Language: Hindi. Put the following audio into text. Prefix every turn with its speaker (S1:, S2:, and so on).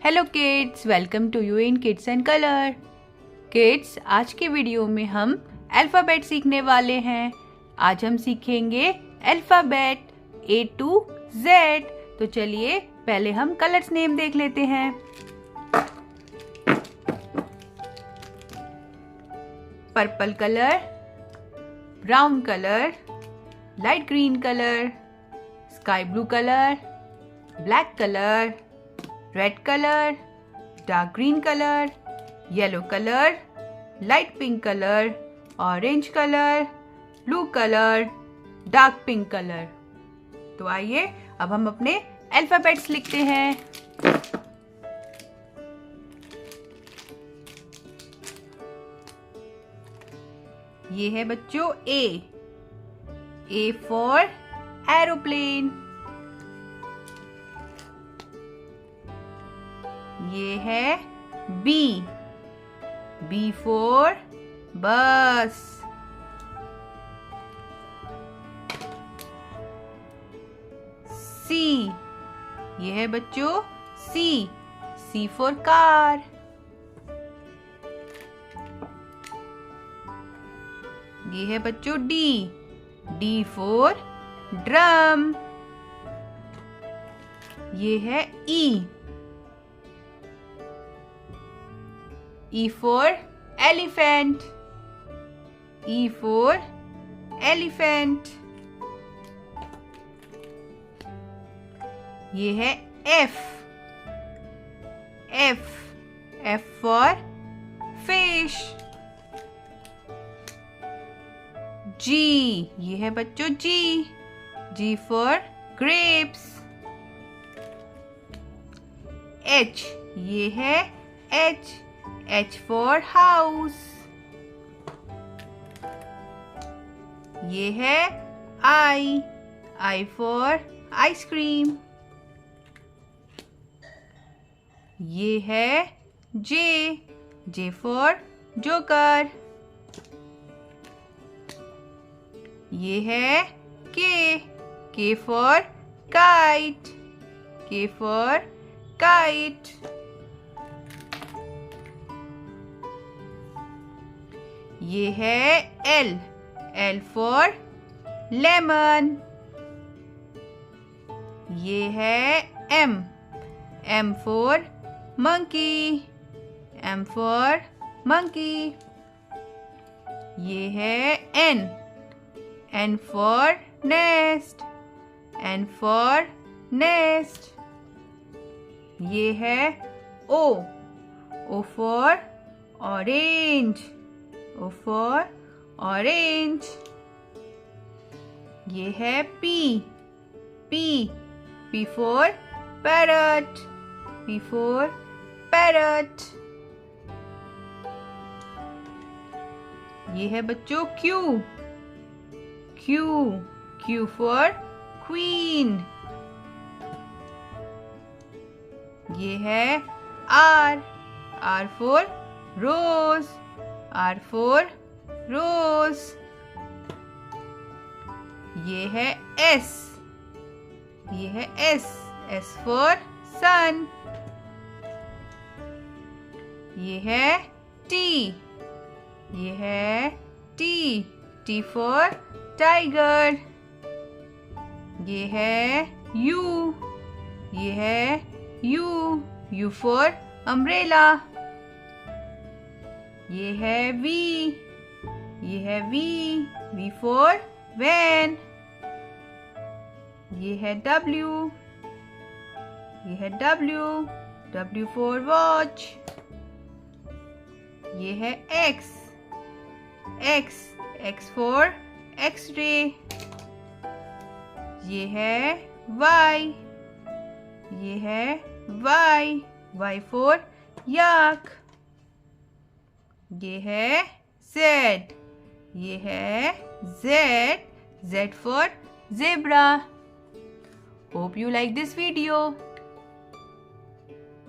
S1: Hello kids, welcome to you in kids and colour. Kids, आज के वीडियो में हम अल्फ़ाबेट सीखने वाले हैं। आज हम सीखेंगे अल्फ़ाबेट A to Z। तो चलिए पहले हम कलर्स नेम देख लेते हैं। Purple colour, brown colour, light green colour, sky blue colour, black colour, red colour, dark green colour, yellow colour, light pink colour, orange colour, blue colour, dark pink colour. तो आइए अब हम अपने अल्फ़ाबेट्स लिखते हैं। ये है बच्चों A फॉर एरोप्लेन। ये है B फॉर बस। C, ये है बच्चों C फॉर कार। ये है बच्चों D फॉर ड्रम। ये है E for elephant. E for elephant. ये है F for fish. G, ये है बच्चों G for grapes. H, ये है H for house. ये है I for ice cream. ये है J for joker. ये है K for kite. K for kite. ये है L for lemon। ये है M for monkey। M for monkey। ये है N for nest। N for nest। ये है O for orange। O for orange। ये है P for parrot। P for parrot। ये है बच्चों Q for queen। ये है R for rose। R for rose। ये है S for sun। ये है T for tiger। ये है U for umbrella। ये है V for van। ये है W for watch। ये है X for X-ray। ये है Y for yak। ये है Z for zebra. Hope you like this video.